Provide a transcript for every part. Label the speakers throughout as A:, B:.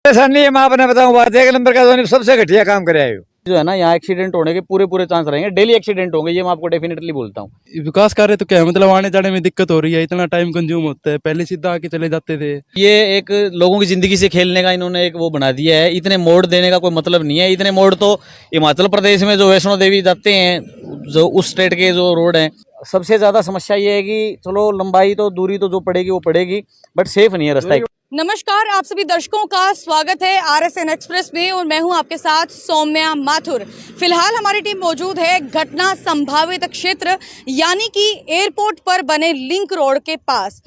A: ऐसा नहीं है, मैं आपने बताऊं बात, एक नंबर का तो सबसे घटिया काम करे आयो
B: जो है ना, यहाँ एक्सीडेंट होने के पूरे चांस रहेंगे। डेली एक्सीडेंट होंगे, ये मैं आपको डेफिनेटली बोलता हूँ।
C: विकास कार्य तो क्या है, मतलब आने जाने में दिक्कत हो रही है, इतना टाइम कंज्यूम होता है, पहले सीधा आके चले जाते थे।
B: ये एक लोगों की जिंदगी से खेलने का इन्होंने एक वो बना दिया है। इतने मोड़ देने का कोई मतलब नहीं है। इतने मोड़ तो हिमाचल प्रदेश में जो वैष्णो देवी जाते हैं, जो उस स्टेट के जो रोड हैं, सबसे ज्यादा समस्या ये है कि चलो लंबाई तो दूरी तो जो पड़ेगी वो पड़ेगी, बट सेफ नहीं है रास्ता।
D: नमस्कार, आप सभी दर्शकों का स्वागत है RSN एक्सप्रेस में और मैं हूं आपके साथ सौम्या माथुर। फिलहाल हमारी टीम मौजूद है घटना संभावित क्षेत्र यानी कि एयरपोर्ट पर बने लिंक रोड के पास।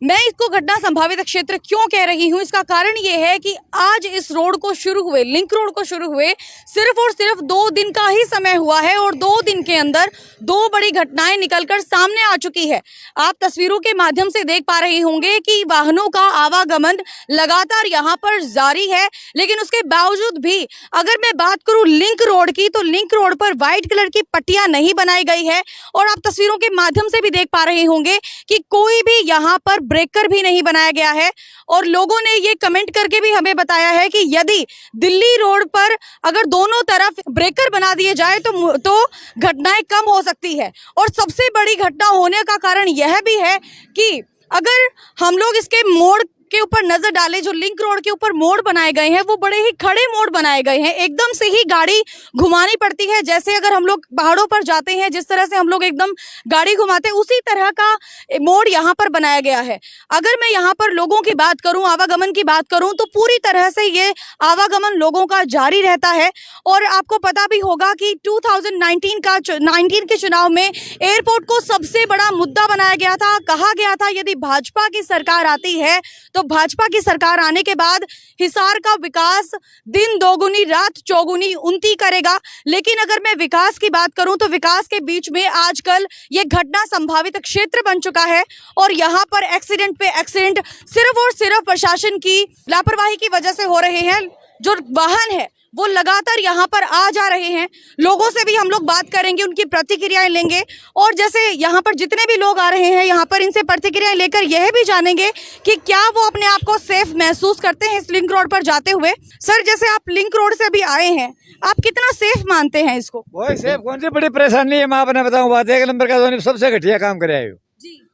D: मैं इसको घटना संभावित क्षेत्र क्यों कह रही हूं, इसका कारण ये है कि आज इस रोड को शुरू हुए, लिंक रोड को शुरू हुए सिर्फ और सिर्फ 2 दिन का ही समय हुआ है और 2 दिन के अंदर 2 बड़ी घटनाएं निकलकर सामने आ चुकी है। आप तस्वीरों के माध्यम से देख पा रहे होंगे कि वाहनों का आवागमन लगातार यहाँ पर जारी है, लेकिन उसके बावजूद भी अगर मैं बात करूं लिंक रोड की, तो लिंक रोड पर व्हाइट कलर की पट्टियां नहीं बनाई गई है और आप तस्वीरों के माध्यम से भी देख पा रहे होंगे कि कोई भी यहाँ पर ब्रेकर भी नहीं बनाया गया है। और लोगों ने ये कमेंट करके भी हमें बताया है कि यदि दिल्ली रोड पर अगर दोनों तरफ ब्रेकर बना दिए जाए तो घटनाएं कम हो सकती है। और सबसे बड़ी घटना होने का कारण यह भी है कि अगर हम लोग इसके मोड़ के ऊपर नजर डालें, जो लिंक रोड के ऊपर मोड़ बनाए गए हैं वो बड़े ही खड़े मोड़ बनाए गए हैं। एकदम से ही गाड़ी घुमानी पड़ती है, जैसे अगर हम लोग पहाड़ों पर जाते हैं जिस तरह से हम लोग एकदम गाड़ी घुमाते हैं, उसी तरह का मोड़ यहाँ पर बनाया गया है। अगर मैं यहाँ पर लोगों की बात करूं, आवागमन की बात करूं, तो पूरी तरह से ये आवागमन लोगों का जारी रहता है। और आपको पता भी होगा कि 2019 के चुनाव में एयरपोर्ट को सबसे बड़ा मुद्दा बनाया गया था। कहा गया था यदि भाजपा की सरकार आती है तो भाजपा की सरकार आने के बाद हिसार का विकास दिन दोगुनी रात चौगुनी उन्नति करेगा। लेकिन अगर मैं विकास की बात करूं तो विकास के बीच में आजकल ये घटना संभावित क्षेत्र बन चुका है और यहाँ पर एक्सीडेंट पे एक्सीडेंट सिर्फ और सिर्फ प्रशासन की लापरवाही की वजह से हो रहे हैं। जो वाहन है वो लगातार यहाँ पर आ जा रहे हैं। लोगों से भी हम लोग बात करेंगे, उनकी प्रतिक्रियाएं लेंगे और जैसे यहाँ पर जितने भी लोग आ रहे हैं यहाँ पर इनसे प्रतिक्रियाएं लेकर यह भी जानेंगे कि क्या वो अपने आप को सेफ महसूस करते हैं इस लिंक रोड पर जाते हुए। सर, जैसे आप लिंक रोड से भी आए हैं, आप कितना सेफ मानते हैं इसको?
A: वही सेफ कौन सी बड़ी परेशानी है, मैं आपने बताऊं बात, एक नंबर का तो सबसे घटिया काम करे आयो।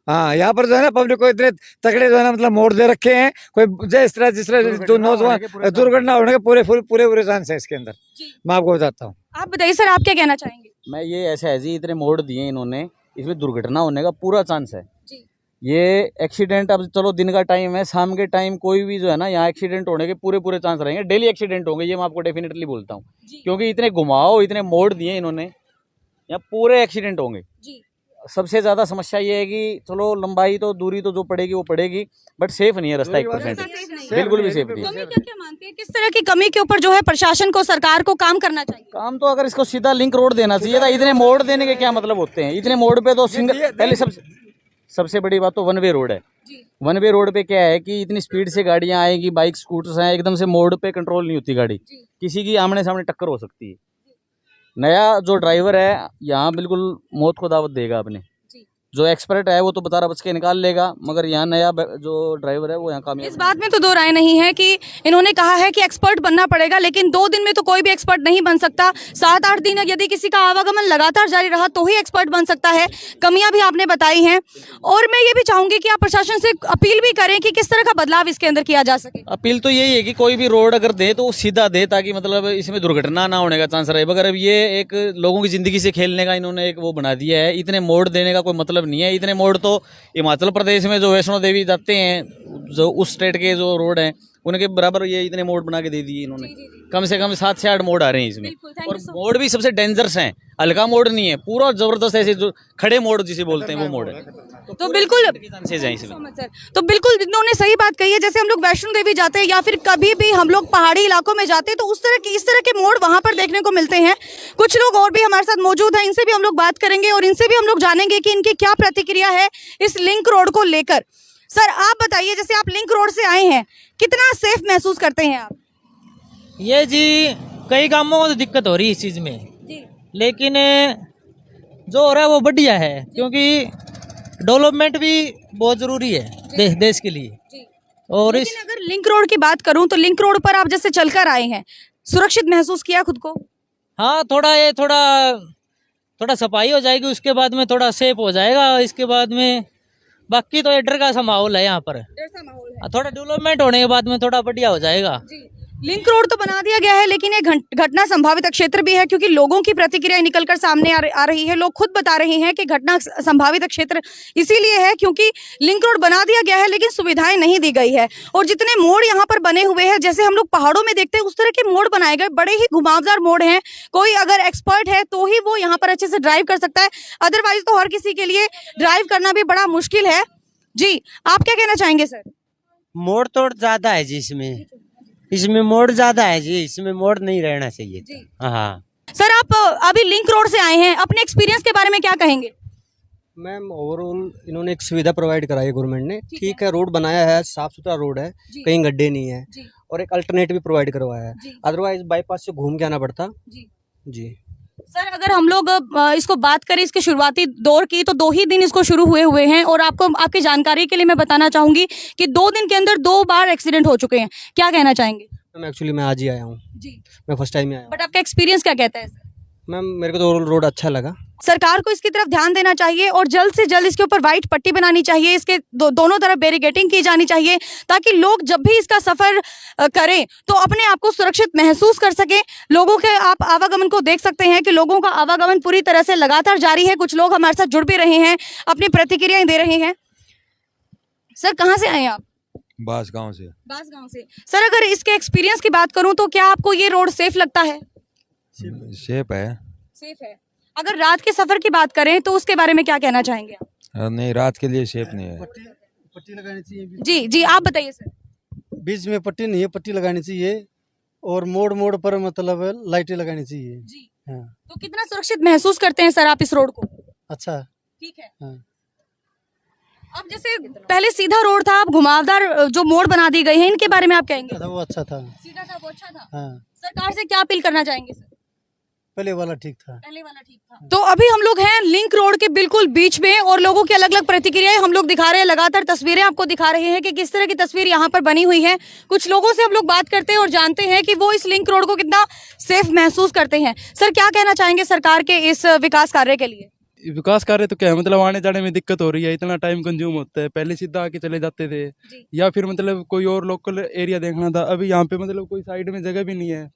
A: हाँ, यहाँ पर जो है ना पब्लिक को इतने तगड़े जो है ना मतलब मोड़ दे रखे हैं, कोई जिस तरह जो नौजवान दुर्घटना होने के पूरे चांस है इसके अंदर। मैं आपको बताता हूँ।
D: आप बताइए सर, आप क्या कहना चाहेंगे?
B: मैं ये ऐसा है जी, इतने मोड़ दिए इन्होंने, इसमें दुर्घटना होने का पूरा चांस है। ये एक्सीडेंट, अब चलो दिन का टाइम है, शाम के टाइम कोई भी जो है ना, यहाँ एक्सीडेंट होने के पूरे चांस रहेंगे। डेली एक्सीडेंट होंगे, ये मैं आपको डेफिनेटली बोलता हूँ, क्योंकि इतने घुमाव, इतने मोड़ दिए इन्होंने, यहाँ पूरे एक्सीडेंट होंगे। सबसे ज्यादा समस्या ये है कि चलो लंबाई तो दूरी तो जो पड़ेगी वो पड़ेगी, बट सेफ नहीं है रास्ता 1%, बिल्कुल भी सेफ नहीं है।
D: क्या मानते हैं, किस तरह की कमी के ऊपर जो है प्रशासन को, सरकार को काम करना चाहिए?
B: काम तो अगर इसको सीधा लिंक रोड देना चाहिए था। इतने मोड़ देने के क्या मतलब होते हैं? इतने मोड़ पे तो सिंगल, पहले सबसे बड़ी बात तो वन वे रोड है। वन वे रोड पे क्या है कि इतनी स्पीड से गाड़ियां आएगी, बाइक स्कूटर्स हैं, एकदम से मोड़ पे कंट्रोल नहीं होती गाड़ी, किसी की आमने सामने टक्कर हो सकती है। नया जो ड्राइवर है यहाँ बिल्कुल मौत को दावत देगा अपने, जो एक्सपर्ट है वो तो बता बच के निकाल लेगा, मगर यहाँ नया जो ड्राइवर है वो यहाँ कामयाब।
D: इस बात में तो दो राय नहीं है कि इन्होंने कहा है कि एक्सपर्ट बनना पड़ेगा, लेकिन 2 दिन में तो कोई भी एक्सपर्ट नहीं बन सकता। 7-8 दिन यदि किसी का आवागमन लगातार जारी रहा तो ही एक्सपर्ट बन सकता है। कमियां भी आपने बताई हैं और मैं ये भी चाहूंगी कि आप प्रशासन से अपील भी करें कि किस तरह का बदलाव इसके अंदर किया जा सके।
B: अपील तो यही है कि कोई भी रोड अगर दे तो सीधा दे, ताकि मतलब इसमें दुर्घटना ना होने का चांस रहे। मगर अब ये एक लोगों की जिंदगी से खेलने का इन्होंने एक वो बना दिया है। इतने मोड़ देने का कोई मतलब नहीं है। इतने मोड़ तो हिमाचल प्रदेश में जो वैष्णो देवी जाते हैं, जो उस स्टेट के जो रोड हैं, उनके बराबर ये इतने मोड़ बना के दे दिए इन्होंने। कम से कम 7 से 8 मोड़ आ रहे हैं इसमें, और मोड़ भी सबसे डेंजरस हैं, हल्का मोड़ नहीं है, पूरा जबरदस्त ऐसे जो खड़े मोड़ जिसे बोलते हैं वो मोड़ है।
D: तो बिल्कुल तो बिल्कुल इन्होंने सही बात कही है। जैसे हम लोग वैष्णो देवी जाते हैं या फिर कभी भी हम लोग पहाड़ी इलाकों में जाते हैं तो इस तरह के मोड़ वहां पर देखने को मिलते हैं। कुछ लोग और भी हमारे साथ मौजूद हैं, इनसे भी हम लोग बात करेंगे और इनसे भी हम लोग जानेंगे कि इनकी क्या प्रतिक्रिया है इस लिंक रोड को लेकर। सर, आप बताइए, जैसे आप लिंक रोड से आए हैं, कितना सेफ महसूस करते हैं आप?
E: ये जी कई कामों में तो दिक्कत हो रही है इस चीज़ में, लेकिन जो हो रहा है वो बढ़िया है, क्योंकि डेवलपमेंट भी बहुत ज़रूरी है देश के लिए। और इस
D: लेकिन अगर लिंक रोड की बात करूं तो लिंक रोड पर आप जैसे चलकर आए हैं, सुरक्षित महसूस किया खुद को?
E: हाँ, थोड़ा सफाई हो जाएगी, उसके बाद में थोड़ा सेफ हो जाएगा। इसके बाद में बाकी तो ये डर का सा माहौल है यहाँ पर।
D: ऐसा माहौल है
E: थोड़ा डेवलपमेंट होने के बाद में थोड़ा बढ़िया हो जाएगा।
D: जी। लिंक रोड तो बना दिया गया है, लेकिन ये घटना संभावित क्षेत्र भी है, क्योंकि लोगों की प्रतिक्रिया निकलकर सामने आ रही है। लोग खुद बता रहे हैं कि घटना संभावित क्षेत्र इसीलिए है क्योंकि लिंक रोड बना दिया गया है लेकिन सुविधाएं नहीं दी गई है। और जितने मोड़ यहाँ पर बने हुए हैं, जैसे हम लोग पहाड़ों में देखते हैं उस तरह के मोड़ बनाए गए, बड़े ही घुमावदार मोड़ हैं। कोई अगर एक्सपर्ट है तो ही वो यहाँ पर अच्छे से ड्राइव कर सकता है, अदरवाइज तो हर किसी के लिए ड्राइव करना भी बड़ा मुश्किल है। जी, आप क्या कहना चाहेंगे सर?
F: मोड़ तोड़ ज्यादा है जी, इसमें मोड़ ज्यादा है जी, इसमें मोड़ नहीं रहना चाहिए
D: जी।
F: हाँ
D: सर, आप अभी लिंक रोड से आए हैं, अपने एक्सपीरियंस के बारे में क्या कहेंगे?
G: मैम, ओवरऑल इन्होंने एक सुविधा प्रोवाइड कराई है गवर्नमेंट ने।
D: ठीक
G: ठीक है, रोड बनाया है, साफ सुथरा रोड है,
D: जी।
G: कहीं गड्ढे नहीं है,
D: जी।
G: और एक अल्टरनेट भी प्रोवाइड करवाया है।
D: जी।
G: अदरवाइज बाईपास से घूम के आना पड़ता
D: जी।
G: जी।
D: सर, अगर हम लोग इसको बात करें इसके शुरुआती दौर की, तो 2 ही दिन इसको शुरू हुए हैं और आपको आपकी जानकारी के लिए मैं बताना चाहूंगी कि 2 दिन के अंदर 2 बार एक्सीडेंट हो चुके हैं। क्या कहना चाहेंगे?
G: मैम, एक्चुअली मैं आज ही आया हूँ,
D: जी।
G: मैं फर्स्ट टाइम ही आया हूँ।
D: बट आपका एक्सपीरियंस क्या कहता है सर?
G: मैम, मेरे को तो ओवरऑल रोड अच्छा लगा।
D: सरकार को इसकी तरफ ध्यान देना चाहिए और जल्द से जल्द इसके ऊपर व्हाइट पट्टी बनानी चाहिए, इसके दोनों तरफ बैरिकेडिंग की जानी चाहिए, ताकि लोग जब भी इसका सफर करें तो अपने आप को सुरक्षित महसूस कर सकें। लोगों के आप आवागमन को देख सकते हैं कि लोगों का आवागमन पूरी तरह से लगातार जारी है। कुछ लोग हमारे साथ जुड़ भी रहे हैं, अपनी प्रतिक्रियाएं दे रहे हैं। सर, कहाँ से आए आप?
A: बांसगांव से।
D: बांसगांव से। सर, अगर इसके एक्सपीरियंस की बात करूं तो क्या आपको ये रोड सेफ लगता है?
A: शेप है।
D: सेफ है। अगर रात के सफर की बात करें तो उसके बारे में क्या कहना चाहेंगे आप?
A: नहीं, रात के लिए शेप नहीं है।
G: पट्टी लगानी चाहिए,
D: जी जी, आप बताइए सर।
G: बीच में पट्टी नहीं है, पट्टी लगानी चाहिए, और मोड़ मोड़ पर मतलब लाइटें लगानी चाहिए।
D: जी।
G: हाँ।
D: तो कितना सुरक्षित महसूस करते हैं सर आप इस रोड को?
G: अच्छा।
D: ठीक है।
G: हाँ।
D: अब जैसे पहले सीधा रोड था, अब घुमावदार जो मोड़ बना दी गई है, इनके बारे में आप कहेंगे?
G: वो अच्छा था।
D: सीधा था, वो अच्छा था।
G: हाँ।
D: सरकार से क्या अपील करना चाहेंगे सर?
G: पहले वाला ठीक था।
D: पहले वाला ठीक था। तो अभी हम लोग हैं लिंक रोड के बिल्कुल बीच में और लोगों की अलग अलग प्रतिक्रियाएं हम लोग दिखा रहे हैं, लगातार तस्वीरें आपको दिखा रहे हैं कि किस तरह की तस्वीर यहाँ पर बनी हुई है। कुछ लोगों से हम लोग बात करते हैं और जानते हैं कि वो इस लिंक रोड को कितना सेफ महसूस करते हैं। सर, क्या कहना चाहेंगे सरकार के इस विकास कार्य के लिए?
C: विकास कार्य तो क्या है, मतलब आने जाने में दिक्कत हो रही है, इतना टाइम कंज्यूम होता है। पहले सीधा आके चले जाते थे, या फिर मतलब कोई और लोकल एरिया देखना था। अभी यहाँ पे मतलब कोई साइड में जगह भी नहीं है,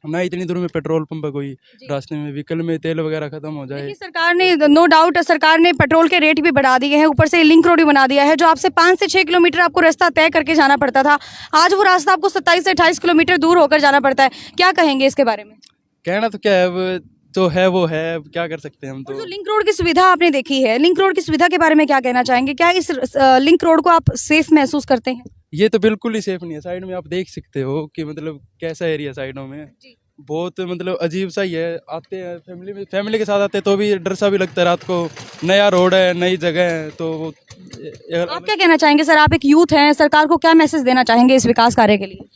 C: ना इतनी दूर में पेट्रोल पंप है कोई, रास्ते में व्हीकल में तेल वगैरह खत्म हो जाए।
D: सरकार ने नो डाउट सरकार ने पेट्रोल के रेट भी बढ़ा दिए हैं, ऊपर से लिंक रोड भी बना दिया है। जो आपसे 5 से 6 किलोमीटर आपको रास्ता तय करके जाना पड़ता था, आज वो रास्ता आपको 27 से 28 किलोमीटर दूर होकर जाना पड़ता है। क्या कहेंगे इसके बारे में?
C: कहना तो क्या है, अब जो है वो है, अब क्या कर सकते हैं हम
D: और जो
C: तो।
D: लिंक रोड की सुविधा आपने देखी है, लिंक रोड की सुविधा के बारे में क्या कहना चाहेंगे? क्या इस लिंक रोड को आप सेफ महसूस करते हैं?
C: ये तो बिल्कुल ही सेफ नहीं है। साइड में आप देख सकते हो कि मतलब कैसा एरिया साइडों में, बहुत मतलब अजीब सा ही है। आते हैं फैमिली के साथ आते हैं तो भी डर सा भी लगता है रात को। नया रोड है, नई जगह है, तो
D: आप क्या कहना चाहेंगे सर? आप एक यूथ हैं, सरकार को क्या मैसेज देना चाहेंगे इस विकास कार्य के लिए?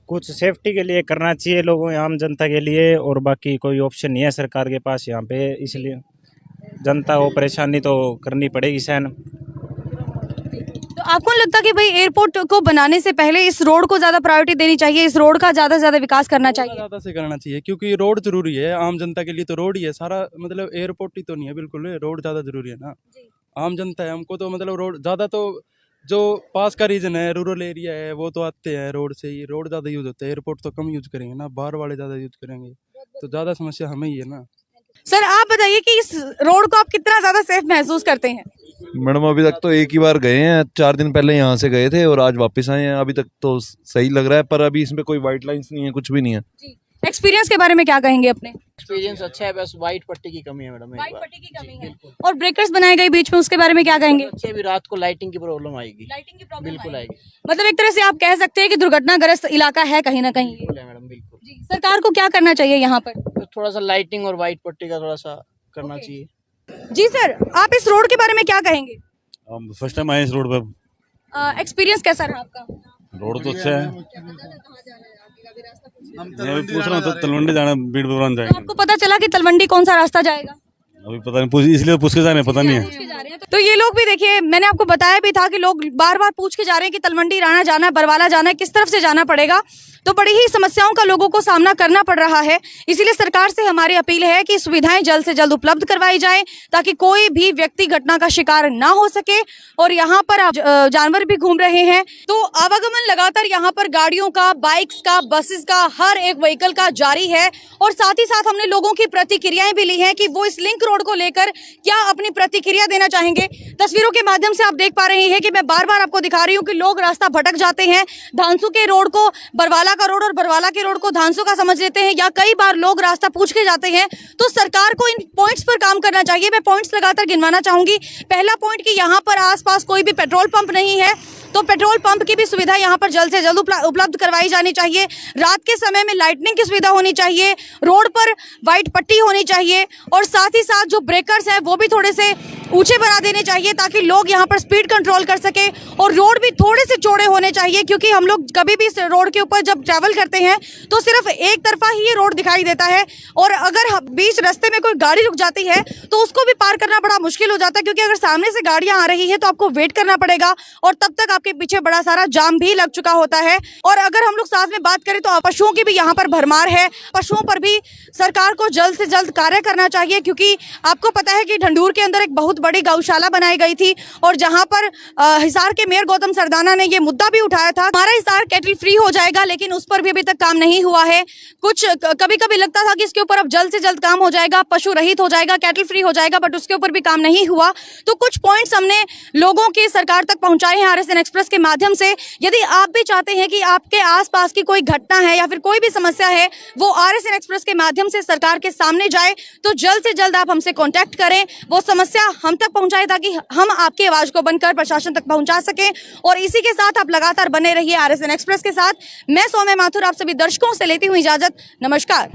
H: कुछ सेफ्टी के लिए करना चाहिए लोगों, आम जनता के लिए, और बाकी कोई ऑप्शन नहीं है सरकार के पास यहाँ पे, इसलिए जनता को परेशानी तो करनी पड़ेगी सहन।
D: तो आपको नहीं लगता कि भाई एयरपोर्ट को बनाने से पहले इस रोड को ज्यादा प्रायोरिटी देनी चाहिए, इस रोड का ज्यादा से ज्यादा विकास करना चाहिए?
C: ज्यादा से करना चाहिए, क्योंकि रोड जरूरी है आम जनता के लिए। तो रोड ही है सारा, मतलब एयरपोर्ट ही तो नहीं है बिल्कुल, रोड ज्यादा जरूरी है ना। आम जनता है, हमको तो मतलब रोड ज्यादा, तो जो पास का रीजन है, रूरल एरिया है, वो तो आते हैं रोड से ही। रोड ज्यादा यूज होता है, एयरपोर्ट तो कम यूज करेंगे ना, बाहर वाले ज्यादा यूज करेंगे, तो ज्यादा समस्या हमें ही है ना।
D: सर, आप बताइए कि इस रोड को आप कितना ज्यादा सेफ महसूस करते हैं?
I: मैडम, अभी तक तो एक ही बार गए हैं, 4 दिन पहले यहाँ से गए थे और आज वापस आए हैं। अभी तक तो सही लग रहा है, पर अभी इसमें कोई वाइट लाइंस नहीं है, कुछ भी नहीं है।
D: एक्सपीरियंस के बारे में क्या कहेंगे अपने?
J: एक्सपीरियंस अच्छा है, बस वाइट पट्टी की कमी है मैडम।
D: वाइट पट्टी की कमी है और ब्रेकर्स बनाए गए बीच में, उसके बारे में क्या कहेंगे?
J: अच्छे, भी रात को लाइटिंग की प्रॉब्लम आएगी।
D: लाइटिंग की प्रॉब्लम
J: बिल्कुल आएगी।
D: मतलब एक तरह से आप कह सकते हैं कि दुर्घटनाग्रस्त इलाका है कहीं ना कहीं।
J: बिल्कुल है मैडम, बिल्कुल।
D: जी, सरकार को क्या करना चाहिए यहाँ पर?
J: तो थोड़ा सा लाइटिंग और वाइट पट्टी का थोड़ा सा करना चाहिए।
D: जी सर, आप इस रोड के बारे में क्या कहेंगे?
K: फर्स्ट टाइम आए इस रोड पर।
D: एक्सपीरियंस कैसा रहा आपका?
K: रोड तो अच्छा है। मैं अभी पूछ रहा हूँ तो तलवंडी जाना, बीड़ बुरान
D: तो
K: जाएंगे।
D: आपको पता चला कि तलवंडी कौन सा रास्ता जाएगा?
K: अभी पता नहीं, इसलिए पूछ के जा रहे हैं, पता नहीं है।
D: तो ये लोग भी देखिए, मैंने आपको बताया भी था कि लोग बार बार पूछ के जा रहे हैं कि तलवंडी राणा जाना है, बरवाला जाना है, किस तरफ से जाना पड़ेगा। तो बड़ी ही समस्याओं का लोगों को सामना करना पड़ रहा है। इसीलिए सरकार से हमारी अपील है कि सुविधाएं जल्द से जल्द उपलब्ध करवाई जाएं ताकि कोई भी व्यक्ति घटना का शिकार ना हो सके। और यहाँ पर जानवर भी घूम रहे हैं, तो आवागमन लगातार यहाँ पर गाड़ियों का, बाइक्स का, बसेस का, हर एक व्हीकल का जारी है। और साथ ही साथ हमने लोगों की प्रतिक्रियाएं भी ली हैं कि वो इस लिंक रोड को लेकर क्या अपनी प्रतिक्रिया देना चाहेंगे। तस्वीरों के माध्यम से आप देख पा रहे हैं कि मैं बार बार आपको दिखा रही हूँ कि लोग रास्ता भटक जाते हैं, धांसू के रोड को बरवाला का रोड और बरवाला के रोड को धांसू का समझ लेते हैं, या कई बार लोग रास्ता पूछ के जाते हैं। तो सरकार को इन पॉइंट्स पर काम करना चाहिए। मैं पॉइंट्स लगातार गिनवाना चाहूंगी। पहला पॉइंट कि यहाँ पर आसपास कोई भी पेट्रोल पंप नहीं है, तो पेट्रोल पंप की भी सुविधा यहाँ पर जल्द से जल्द उपलब्ध करवाई जानी चाहिए। रात के समय में लाइटनिंग की सुविधा होनी चाहिए, रोड पर वाइट पट्टी होनी चाहिए, और साथ ही साथ जो ब्रेकर्स हैं वो भी थोड़े से ऊंचे बना देने चाहिए ताकि लोग यहाँ पर स्पीड कंट्रोल कर सके। और रोड भी थोड़े से चौड़े होने चाहिए, क्योंकि हम लोग कभी भी इस रोड के ऊपर जब ट्रैवल करते हैं तो सिर्फ एक तरफा ही ये रोड दिखाई देता है, और अगर बीच रास्ते में कोई गाड़ी रुक जाती है तो उसको भी पार करना बड़ा मुश्किल हो जाता है, क्योंकि अगर सामने से गाड़ियां आ रही है तो आपको वेट करना पड़ेगा, और तब तक आपके पीछे बड़ा सारा जाम भी लग चुका होता है। और अगर हम लोग साथ में बात करें तो पशुओं की भी यहाँ पर भरमार है। पशुओं पर भी सरकार को जल्द से जल्द कार्य करना चाहिए, क्योंकि आपको पता है कि ढंढूर के अंदर एक बहुत बड़ी गौशाला बनाई गई थी, और जहां पर हिसार के मेयर गौतम सरदाना ने ये मुद्दा भी उठाया था, हमारा हिसार कैटल फ्री हो जाएगा, लेकिन उस पर भी अभी तक काम नहीं हुआ है। कुछ कभी कभी लगता था कि इसके ऊपर अब जल्द से जल्द काम हो जाएगा, पशु रहित हो जाएगा, कैटल फ्री हो जाएगा, बट उसके ऊपर भी काम नहीं हुआ। तो कुछ पॉइंट्स हमने लोगों के सरकार तक पहुंचाए हैं RSN एक्सप्रेस के माध्यम से। यदि आप भी चाहते हैं कि आपके आसपास की कोई घटना है या फिर कोई भी समस्या है वो RSN एक्सप्रेस के माध्यम से सरकार के सामने जाए, तो जल्द से जल्द आप हमसे कांटेक्ट करें, वो समस्या हम तक पहुंचाए ताकि हम आपकी आवाज को बनकर प्रशासन तक पहुंचा सकें। और इसी के साथ आप लगातार बने रहिए RSN एक्सप्रेस के साथ। मैं सौम्या माथुर आप सभी दर्शकों से लेती हूँ इजाजत। नमस्कार।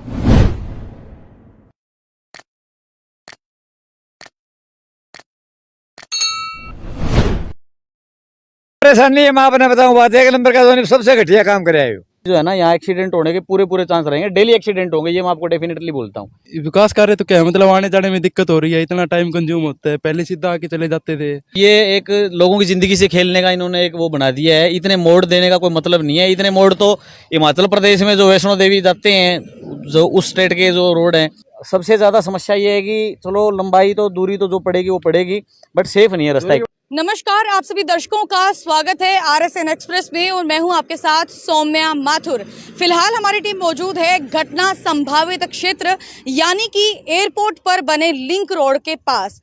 A: परेशानी है, मैं आपने बताऊं बात, एक नंबर का धोनी सबसे घटिया काम करे आयो।
B: जो है ना, यहाँ एक्सीडेंट होने के पूरे चांस रहेंगे, डेली एक्सीडेंट होंगे, ये मैं आपको डेफिनेटली बोलता हूँ।
C: विकास कार्य तो क्या है, मतलब आने जाने में दिक्कत हो रही है, इतना टाइम कंज्यूम होता है, पहले सीधा आके चले जाते थे।
B: ये एक लोगों की जिंदगी से खेलने का इन्होंने एक वो बना दिया है। इतने मोड़ देने का कोई मतलब नहीं है। इतने मोड़ तो हिमाचल प्रदेश में जो वैष्णो देवी जाते हैं, जो उस स्टेट के जो रोड हैं, सबसे ज्यादा समस्या ये है कि चलो लंबाई तो दूरी तो जो पड़ेगी वो पड़ेगी, बट सेफ नहीं है रास्ता।
D: नमस्कार, आप सभी दर्शकों का स्वागत है RSN एक्सप्रेस में, और मैं हूं आपके साथ सौम्या माथुर। फिलहाल हमारी टीम मौजूद है घटना संभावित क्षेत्र यानी कि एयरपोर्ट पर बने लिंक रोड के पास।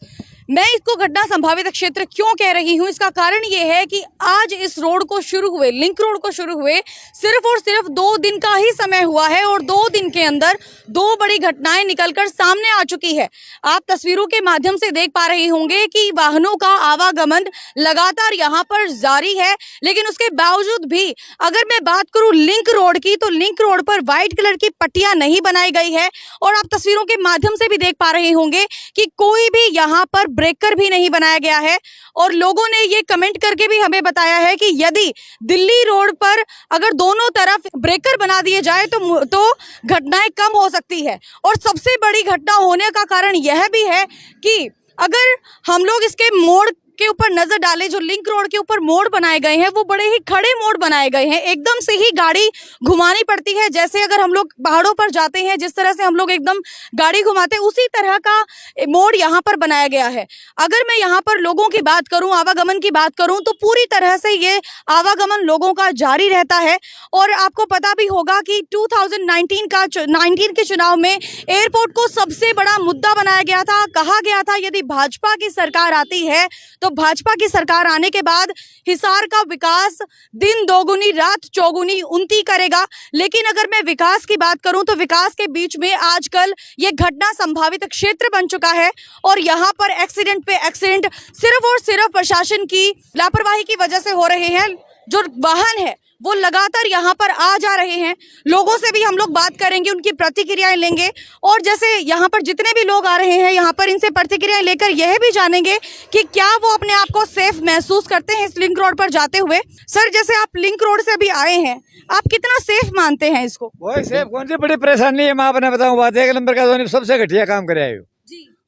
D: मैं इसको घटना संभावित क्षेत्र क्यों कह रही हूं, इसका कारण ये है कि आज इस रोड को शुरू हुए, लिंक रोड को शुरू हुए सिर्फ और सिर्फ 2 दिन का ही समय हुआ है, और 2 दिन के अंदर 2 बड़ी घटनाएं निकलकर सामने आ चुकी है। आप तस्वीरों के माध्यम से देख पा रहे होंगे कि वाहनों का आवागमन लगातार यहाँ पर जारी है, लेकिन उसके बावजूद भी अगर मैं बात करूं लिंक रोड की, तो लिंक रोड पर व्हाइट कलर की पट्टियां नहीं बनाई गई है, और आप तस्वीरों के माध्यम से भी देख पा रहे होंगे कि कोई भी यहाँ पर ब्रेकर भी नहीं बनाया गया है। और लोगों ने ये कमेंट करके भी हमें बताया है कि यदि दिल्ली रोड पर अगर दोनों तरफ ब्रेकर बना दिए जाए तो घटनाएं कम हो सकती है। और सबसे बड़ी घटना होने का कारण यह भी है कि अगर हम लोग इसके मोड़ के ऊपर नजर डालें, जो लिंक रोड के ऊपर मोड़ बनाए गए हैं वो बड़े ही खड़े मोड़ बनाए गए हैं, एकदम से ही गाड़ी घुमानी पड़ती है। जैसे अगर हम लोग पहाड़ों पर जाते हैं, जिस तरह से हम लोग एकदम गाड़ी घुमाते हैं, उसी तरह का मोड़ यहाँ पर बनाया गया है। अगर मैं यहाँ पर लोगों की बात करूँ, आवागमन की बात करूँ, तो पूरी तरह से ये आवागमन लोगों का जारी रहता है। और आपको पता भी होगा कि 2019 के चुनाव में एयरपोर्ट को सबसे बड़ा मुद्दा बनाया गया था। कहा गया था यदि भाजपा की सरकार आती है तो भाजपा की सरकार आने के बाद हिसार का विकास दिन दोगुनी रात चौगुनी उन्नति करेगा। लेकिन अगर मैं विकास की बात करूं तो विकास के बीच में आजकल ये घटना संभावित क्षेत्र बन चुका है, और यहाँ पर एक्सीडेंट पे एक्सीडेंट सिर्फ और सिर्फ प्रशासन की लापरवाही की वजह से हो रहे हैं। जो वाहन है वो लगातार यहाँ पर आ जा रहे हैं। लोगों से भी हम लोग बात करेंगे, उनकी प्रतिक्रियाएं लेंगे, और जैसे यहाँ पर जितने भी लोग आ रहे हैं यहाँ पर इनसे प्रतिक्रियाएं लेकर यह भी जानेंगे कि क्या वो अपने आप को सेफ महसूस करते हैं इस लिंक रोड पर जाते हुए। सर, जैसे आप लिंक रोड से अभी आए हैं, आप कितना सेफ मानते हैं इसको?
A: वही सेफ, कौन सी बड़ी परेशानी है, मैं आपने बताऊं बात, एक नंबर का धोनी सबसे घटिया काम करे आयो।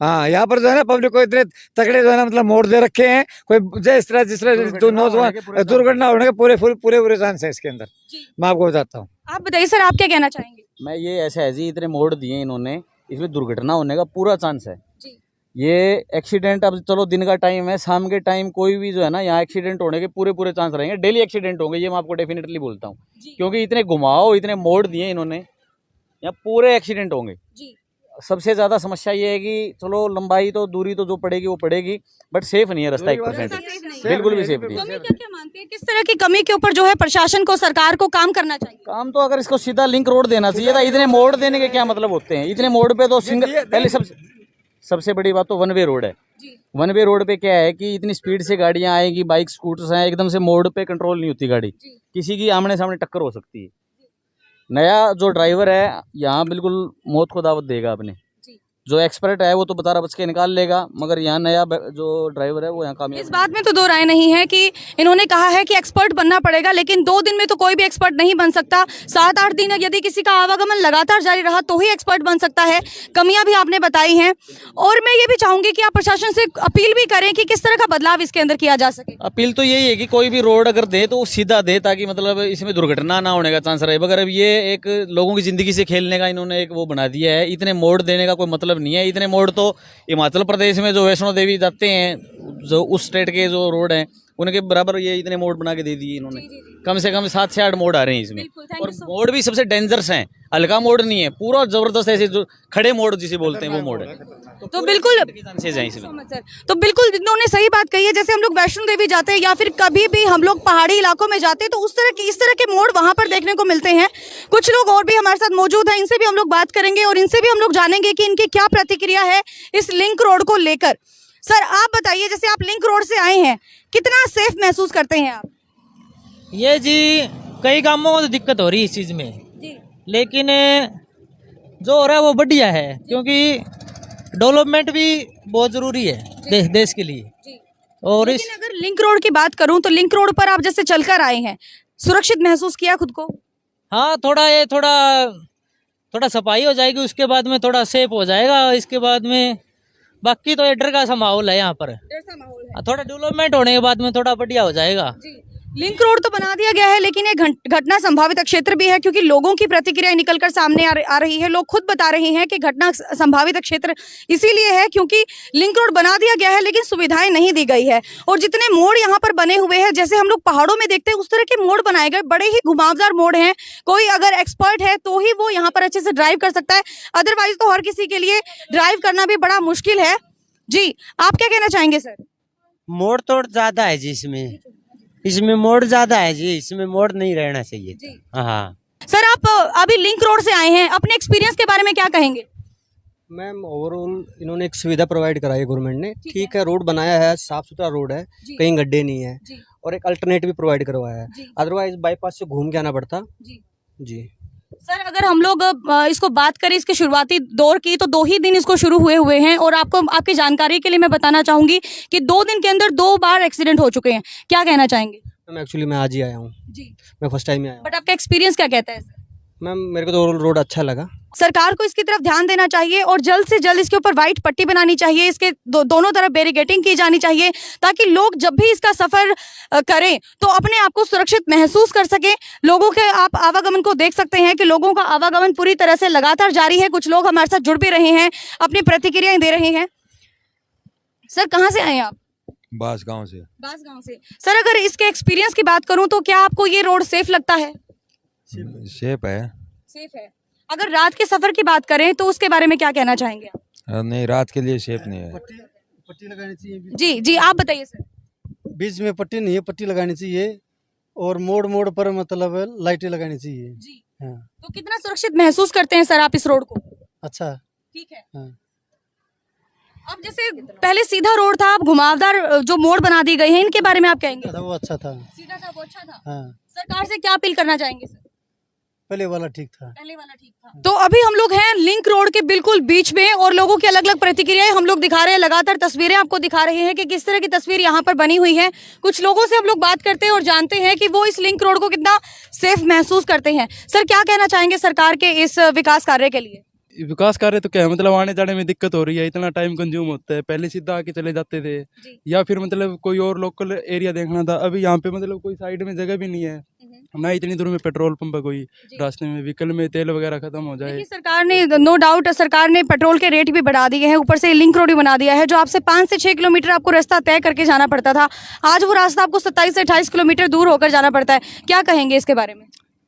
A: हाँ, यहाँ पर जो है ना पब्लिक को इतने तगड़े जो है ना मतलब मोड़ दे रखे हैं, कोई जिस तरह जो नौजवान दुर्घटना होने के पूरे चांस है इसके अंदर। मैं आपको बताता हूँ।
D: आप बताइए सर, आप क्या कहना चाहेंगे?
B: मैं ये ऐसा है जी, इतने मोड़ दिए इन्होंने, इसमें दुर्घटना होने का पूरा चांस है
D: जी।
B: ये एक्सीडेंट, अब चलो दिन का टाइम है, शाम के टाइम कोई भी जो है ना यहाँ एक्सीडेंट होने के पूरे चांस रहेंगे। डेली एक्सीडेंट होंगे, ये मैं आपको डेफिनेटली बोलता हूँ, क्योंकि इतने घुमाव, इतने मोड़ दिए इन्होंने, यहाँ पूरे एक्सीडेंट होंगे जी। सबसे ज़्यादा समस्या ये है कि चलो लंबाई तो दूरी तो जो पड़ेगी वो पड़ेगी, बट सेफ नहीं है रास्ता 1%, बिल्कुल भी सेफ नहीं है।
D: क्या मानते हैं, किस तरह की कमी के ऊपर जो है प्रशासन को, सरकार को काम करना चाहिए?
B: काम तो अगर इसको सीधा लिंक रोड देना चाहिए था। इतने मोड़ देने के क्या मतलब होते हैं? इतने मोड़ पे तो सिंगल, पहले सबसे बड़ी बात तो वन वे रोड है। वन वे रोड पे क्या है कि इतनी स्पीड से गाड़ियां आएगी, बाइक स्कूटर्स हैं, एकदम से मोड़ पे कंट्रोल नहीं होती गाड़ी, किसी की आमने सामने टक्कर हो सकती है। नया जो ड्राइवर है यहाँ बिल्कुल मौत को दावत देगा अपने, जो एक्सपर्ट है वो तो बता बच के निकाल लेगा, मगर यहाँ नया जो ड्राइवर है वो यहाँ कामयाब।
D: इस बात में तो दो राय नहीं है कि इन्होंने कहा है कि एक्सपर्ट बनना पड़ेगा, लेकिन 2 दिन में तो कोई भी एक्सपर्ट नहीं बन सकता। 7-8 दिन यदि किसी का आवागमन लगातार जारी रहा तो ही एक्सपर्ट बन सकता है। कमियां भी आपने बताई हैं, और मैं ये भी चाहूंगी कि आप प्रशासन से अपील भी करें कि किस तरह का बदलाव इसके अंदर किया जा सके।
B: अपील तो यही है कि कोई भी रोड अगर दे तो वो सीधा दे, ताकि मतलब इसमें दुर्घटना ना होने का चांस रहे। मगर अब ये एक लोगों की जिंदगी से खेलने का इन्होंने एक वो बना दिया है। इतने मोड़ देने का कोई मतलब नहीं है। इतने मोड़ तो हिमाचल प्रदेश में जो वैष्णो देवी जाते हैं, जो उस स्टेट के जो रोड हैं, उनके बराबर ये इतने मोड़ बना के दे दिए इन्होंने। कम से कम 7 से 8 मोड़ आ रहे हैं इसमें, और मोड़ भी सबसे डेंजरस हैं, हल्का मोड़ नहीं है, पूरा जबरदस्त ऐसे जो खड़े मोड़ जिसे बोलते हैं वो मोड़ है।
D: तो बिल्कुल तो बिल्कुल इन्होंने सही बात कही है। जैसे हम लोग वैष्णो देवी जाते हैं या फिर कभी भी हम लोग पहाड़ी इलाकों में जाते हैं तो इस तरह के मोड़ वहां पर देखने को मिलते हैं। कुछ लोग और भी हमारे साथ मौजूद हैं, इनसे भी हम लोग बात करेंगे और इनसे भी हम लोग जानेंगे कि इनकी क्या प्रतिक्रिया है इस लिंक रोड को लेकर। सर आप बताइए, जैसे आप लिंक रोड से आए हैं, कितना सेफ महसूस करते हैं आप?
E: ये जी कई कामों में तो दिक्कत हो रही है इस चीज़ में
D: जी।
E: लेकिन जो हो रहा है वो बढ़िया है, क्योंकि डेवलपमेंट भी बहुत ज़रूरी है देश के लिए। और
D: लेकिन अगर लिंक रोड की बात करूं तो लिंक रोड पर आप जैसे चलकर आए हैं, सुरक्षित महसूस किया खुद को?
E: हाँ, थोड़ा सफाई हो जाएगी, उसके बाद में थोड़ा सेफ हो जाएगा। इसके बाद में बाकी तो डर का सा माहौल है यहाँ पर, थोड़ा डेवलपमेंट होने के बाद में थोड़ा बढ़िया हो जाएगा।
D: लिंक रोड तो बना दिया गया है, लेकिन ये घटना संभावित क्षेत्र भी है, क्योंकि लोगों की प्रतिक्रिया निकलकर सामने आ रही है। लोग खुद बता रहे हैं कि घटना संभावित क्षेत्र इसीलिए है क्योंकि लिंक रोड बना दिया गया है लेकिन सुविधाएं नहीं दी गई है। और जितने मोड़ यहाँ पर बने हुए हैं, जैसे हम लोग पहाड़ों में देखते हैं उस तरह के मोड़ बनाए गए, बड़े ही घुमावदार मोड़ हैं। कोई अगर एक्सपर्ट है तो ही वो यहाँ पर अच्छे से ड्राइव कर सकता है, अदरवाइज तो हर किसी के लिए ड्राइव करना भी बड़ा मुश्किल है। जी, आप क्या कहना चाहेंगे सर?
F: मोड़ तोड़ ज्यादा है जी, इसमें मोड़ ज्यादा है जी, इसमें मोड़ नहीं रहना चाहिए। हाँ
D: सर, आप अभी लिंक रोड से आए हैं, अपने एक्सपीरियंस के बारे में क्या कहेंगे?
L: मैम ओवरऑल इन्होंने एक सुविधा प्रोवाइड कराई है गवर्नमेंट ने, ठीक है, रोड बनाया है, साफ सुथरा रोड है, कहीं गड्ढे नहीं है, और एक अल्टरनेटिव भी प्रोवाइड करवाया है, अदरवाइज बाईपास से घूम के आना पड़ता। जी
D: सर, अगर हम लोग इसको बात करें इसके शुरुआती दौर की, तो 2 ही दिन इसको शुरू हुए हैं, और आपकी जानकारी के लिए मैं बताना चाहूंगी कि 2 दिन के अंदर 2 बार एक्सीडेंट हो चुके हैं। क्या कहना चाहेंगे?
L: मैम एक्चुअली मैं आज ही आया हूँ जी, मैं फर्स्ट टाइम आया।
D: बट आपका एक्सपीरियंस क्या कहता है?
L: मैम मेरे को तो ओवरऑल रोड अच्छा लगा।
D: सरकार को इसकी तरफ ध्यान देना चाहिए और जल्द से जल्द इसके ऊपर व्हाइट पट्टी बनानी चाहिए, इसके दोनों तरफ बैरिकेडिंग की जानी चाहिए, ताकि लोग जब भी इसका सफर करें तो अपने आप को सुरक्षित महसूस कर सकें। लोगों के आप आवागमन को देख सकते हैं कि लोगों का आवागमन पूरी तरह से लगातार जारी है। कुछ लोग हमारे साथ जुड़ भी रहे हैं, अपनी प्रतिक्रियाएं दे रहे हैं। सर, कहाँ से आए आप?
A: बांसगांव से।
D: बांसगांव से। सर, अगर इसके एक्सपीरियंस की बात करूं तो क्या आपको ये रोड सेफ लगता है?
A: सेफ है।
D: सेफ है। अगर रात के सफर की बात करें तो उसके बारे में क्या कहना चाहेंगे आप?
A: नहीं, रात के लिए सेफ नहीं है।
G: पट्टी लगानी चाहिए।
D: जी जी, आप बताइए सर।
G: बीच में पट्टी नहीं है, पट्टी लगानी चाहिए, और मोड़ मोड़ पर मतलब लाइटें लगानी चाहिए
D: जी।
G: हाँ।
D: तो कितना सुरक्षित महसूस करते हैं सर आप इस रोड को?
G: अच्छा,
D: ठीक है।
G: हाँ।
D: अब जैसे पहले सीधा रोड था, अब घुमावदार जो मोड़ बना दी गई है, इनके बारे में आप कहेंगे?
G: वो अच्छा था।
D: सीधा था वो अच्छा था।
G: हाँ।
D: सरकार से क्या अपील करना चाहेंगे सर?
G: पहले वाला ठीक था।
D: पहले वाला ठीक था। तो अभी हम लोग हैं लिंक रोड के बिल्कुल बीच में, और लोगों की अलग अलग प्रतिक्रियाएं हम लोग दिखा रहे हैं, लगातार तस्वीरें आपको दिखा रहे हैं कि किस तरह की तस्वीर यहाँ पर बनी हुई है। कुछ लोगों से हम लोग बात करते हैं और जानते हैं कि वो इस लिंक रोड को कितना सेफ महसूस करते हैं। सर, क्या कहना चाहेंगे सरकार के इस विकास कार्य के लिए?
C: विकास कार्य तो क्या है, मतलब आने जाने में दिक्कत हो रही है, इतना टाइम कंज्यूम होता है। पहले सीधा आके चले जाते थे, या फिर मतलब कोई और लोकल एरिया देखना था। अभी यहाँ पे मतलब कोई साइड में जगह भी नहीं है, ना इतनी दूर में पेट्रोल पंप है कोई, रास्ते में व्हीकल में तेल वगैरह खत्म हो जाए।
D: देखिए, सरकार ने नो डाउट सरकार ने पेट्रोल के रेट भी बढ़ा दिए हैं, ऊपर से लिंक रोड भी बना दिया है। जो आपसे 5 से 6 किलोमीटर आपको रास्ता तय करके जाना पड़ता था, आज वो रास्ता आपको 27 से 28 किलोमीटर दूर होकर जाना पड़ता है। क्या कहेंगे इसके बारे में?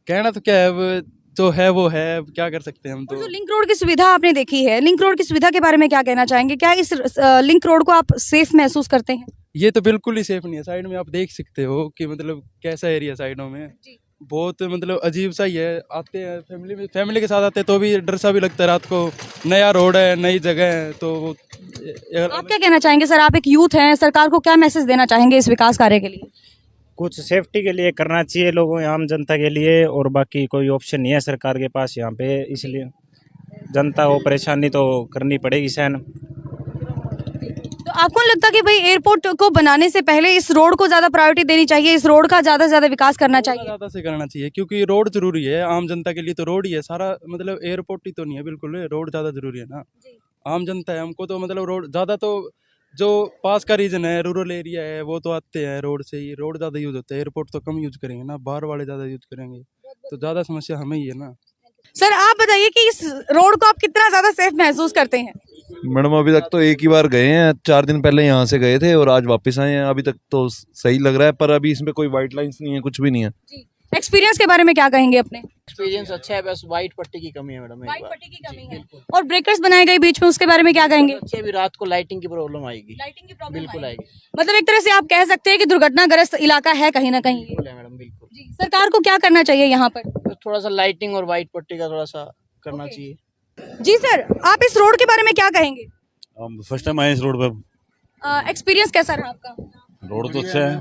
C: कहना तो क्या है, अब जो है वो है, अब क्या कर सकते हैं हम
D: और जो
C: तो।
D: लिंक रोड की सुविधा आपने देखी है, लिंक रोड की सुविधा के बारे में क्या कहना चाहेंगे? क्या इस लिंक रोड को आप सेफ महसूस करते हैं?
C: ये तो बिल्कुल ही सेफ नहीं है। साइड में आप देख सकते हो कि मतलब कैसा एरिया साइडों में, बहुत मतलब अजीब सा ही है। आते हैं फैमिली के साथ आते हैं तो भी डर सा भी लगता है रात को। नया रोड है, नई जगह है, तो
D: आप क्या कहना चाहेंगे सर? आप एक यूथ हैं, सरकार को क्या मैसेज देना चाहेंगे इस विकास कार्य के लिए?
H: कुछ सेफ्टी के लिए करना चाहिए लोगों आम जनता के लिए, और बाकी कोई ऑप्शन नहीं है सरकार के पास यहाँ पे, इसलिए जनता को परेशानी तो करनी पड़ेगी सहन।
D: तो आपको नहीं लगता कि भाई एयरपोर्ट को बनाने से पहले इस रोड को ज्यादा प्रायोरिटी देनी चाहिए, इस रोड का ज्यादा से ज्यादा विकास करना चाहिए?
C: ज्यादा से करना चाहिए, क्योंकि रोड जरूरी है आम जनता के लिए, तो रोड ही है सारा। मतलब एयरपोर्ट ही तो नहीं है बिल्कुल, रोड ज्यादा जरूरी है ना। आम जनता है, हमको तो मतलब रोड ज्यादा, तो जो पास का रीजन है, रूरल एरिया है, वो तो आते हैं रोड से ही। रोड ज्यादा यूज होता है, एयरपोर्ट तो कम यूज करेंगे ना, बाहर वाले ज्यादा यूज करेंगे, तो ज्यादा समस्या हमें ही है ना।
D: सर आप बताइए कि इस रोड को आप कितना ज्यादा सेफ महसूस करते हैं?
I: मैडम अभी तक तो एक ही बार गए हैं, 4 दिन पहले यहाँ से गए थे और आज वापस आए हैं। अभी तक तो सही लग रहा है, पर अभी इसमें कोई वाइट लाइंस नहीं है, कुछ भी नहीं है।
D: एक्सपीरियंस के बारे में क्या कहेंगे अपने?
J: एक्सपीरियंस अच्छा है, बस वाइट पट्टी की कमी है मैडम।
D: वाइट पट्टी की कमी है, और ब्रेकर्स बनाए गए बीच में, उसके बारे में क्या कहेंगे?
J: अच्छे, अभी रात को लाइटिंग की प्रॉब्लम आएगी।
D: लाइटिंग की प्रॉब्लम
J: बिल्कुल आएगी।
D: मतलब एक तरह से आप कह सकते हैं कि दुर्घटनाग्रस्त इलाका है कहीं ना कहीं।
J: बिल्कुल है मैडम, बिल्कुल।
D: जी, सरकार को क्या करना चाहिए यहाँ पर?
J: तो थोड़ा सा लाइटिंग और वाइट पट्टी का थोड़ा सा करना चाहिए।
D: जी सर, आप इस रोड के बारे में क्या कहेंगे?
K: हम फर्स्ट टाइम आए इस रोड पर।
D: एक्सपीरियंस कैसा रहा आपका?
K: रोड तो अच्छा है।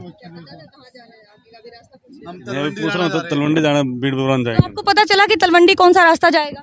K: मैं अभी पूछ रहा हूँ, तो तलवंडी जाना, बीड़ बुरान
D: तो
K: जाएंगे।
D: आपको पता चला कि तलवंडी कौन सा रास्ता जाएगा?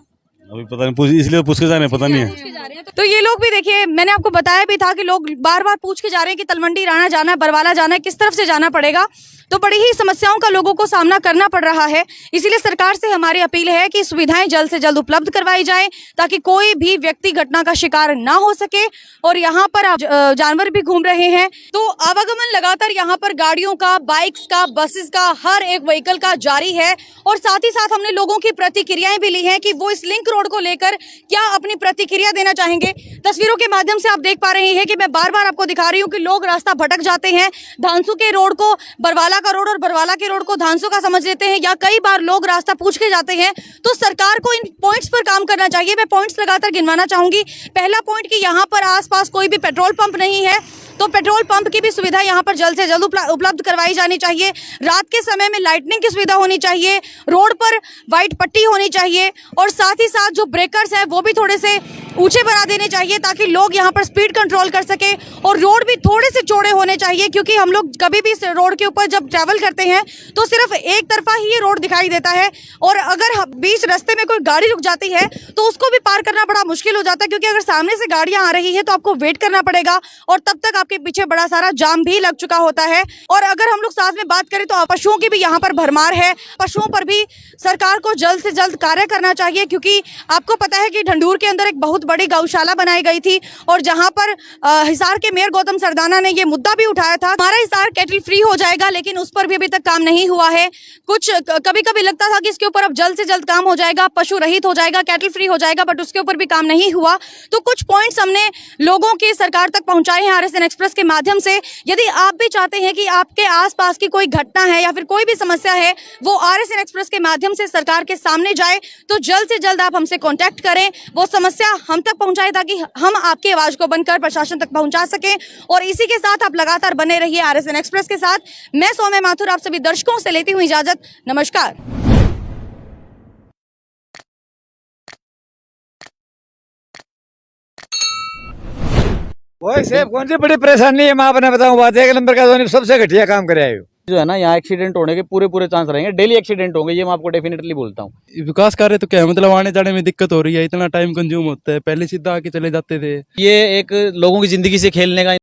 K: अभी पता नहीं, इसलिए पूछ के जाने, पता नहीं है।
D: तो ये लोग भी देखिए, मैंने आपको बताया भी था कि लोग बार बार पूछ के जा रहे हैं कि तलवंडी राणा जाना है, बरवाला जाना है, किस तरफ से जाना पड़ेगा। तो बड़ी ही समस्याओं का लोगों को सामना करना पड़ रहा है। इसीलिए सरकार से हमारी अपील है कि सुविधाएं जल्द से जल्द उपलब्ध करवाई जाएं, ताकि कोई भी व्यक्ति घटना का शिकार ना हो सके। और यहाँ पर जानवर भी घूम रहे हैं, तो आवागमन लगातार यहाँ पर गाड़ियों का, बाइक्स का, बसेस का, हर एक व्हीकल का जारी है। और साथ ही साथ हमने लोगों की प्रतिक्रियाएं भी ली हैं कि वो इस लिंक रोड को लेकर क्या अपनी प्रतिक्रिया देना चाहेंगे। तस्वीरों के माध्यम से आप देख पा रहे हैं कि मैं बार बार आपको दिखा रही हूँ कि लोग रास्ता भटक जाते हैं। धांसू के रोड को बरवाला का रोड और बरवाला के रोड को धांसू का समझ लेते हैं, या कई बार लोग रास्ता पूछ के जाते हैं। तो सरकार को इन पॉइंट्स पर काम करना चाहिए। मैं पॉइंट्स लगातार गिनवाना चाहूंगी। पहला पॉइंट कि यहाँ पर आसपास कोई भी पेट्रोल पंप नहीं है, तो पेट्रोल पंप की भी सुविधा यहाँ पर जल्द से जल्द उपलब्ध करवाई जानी चाहिए। रात के समय में लाइटनिंग की सुविधा होनी चाहिए, रोड पर वाइट पट्टी होनी चाहिए, और साथ ही साथ जो ब्रेकर्स हैं वो भी थोड़े से ऊंचे बना देने चाहिए, ताकि लोग यहाँ पर स्पीड कंट्रोल कर सके। और रोड भी थोड़े से चौड़े होने चाहिए, क्योंकि हम लोग कभी भी इस रोड के ऊपर जब ट्रैवल करते हैं तो सिर्फ एक तरफा ही ये रोड दिखाई देता है, और अगर बीच रास्ते में कोई गाड़ी रुक जाती है तो उसको भी पार करना बड़ा मुश्किल हो जाता है, क्योंकि अगर सामने से गाड़ियां आ रही है तो आपको वेट करना पड़ेगा, और तब तक आपके पीछे बड़ा सारा जाम भी लग चुका होता है। और अगर हम लोग साथ में बात करें तो पशुओं की भी यहाँ पर भरमार है। पशुओं पर भी सरकार को जल्द से जल्द कार्य करना चाहिए, क्योंकि आपको पता है कि ढंढूर के अंदर एक बहुत बड़ी गौशाला बनाई गई थी, और जहां पर हिसार के मेयर गौतम सरदाना ने ये मुद्दा भी उठाया था, हमारा हिसार कैटल फ्री हो जाएगा, लेकिन उस पर भी अभी तक काम नहीं हुआ है। कुछ कभी कभी लगता था कि इसके ऊपर अब जल्द से जल्द काम हो जाएगा, पशु रहित हो जाएगा, कैटल फ्री हो जाएगा, बट उसके ऊपर भी काम नहीं हुआ। तो कुछ पॉइंट्स हमने लोगों के सरकार तक पहुंचाए हैं आरएसएन एक्सप्रेस के माध्यम से। यदि आप भी चाहते हैं कि आपके आसपास की कोई घटना है या फिर कोई भी समस्या है वो आरएसएन एक्सप्रेस के माध्यम से सरकार के सामने जाए, तो जल्द से जल्द आप हमसे कांटेक्ट करें, वो समस्या हम तक पहुंचाएं, ताकि हम आपकी आवाज को बनकर प्रशासन तक पहुंचा सकें। और इसी के साथ आप लगातार बने रहिए आरएसएन एक्सप्रेस के साथ। मैं सौम्या माथुर आप सभी दर्शकों से लेती हूँ इजाजत। नमस्कार।
A: वही सेफ कौन सी बड़ी परेशानी है, मैं आपने बताऊं बात, 1 नंबर का धोनी सबसे घटिया काम करे आयो।
B: जो है ना, यहाँ एक्सीडेंट होने के पूरे चांस रहेंगे, डेली एक्सीडेंट होंगे, ये मैं आपको डेफिनेटली बोलता हूँ।
C: विकास कार्य तो क्या है, मतलब आने जाने में दिक्कत हो रही है, इतना टाइम कंज्यूम होता है। पहले सीधा आके चले जाते थे।
B: ये एक लोगों की जिंदगी से खेलने का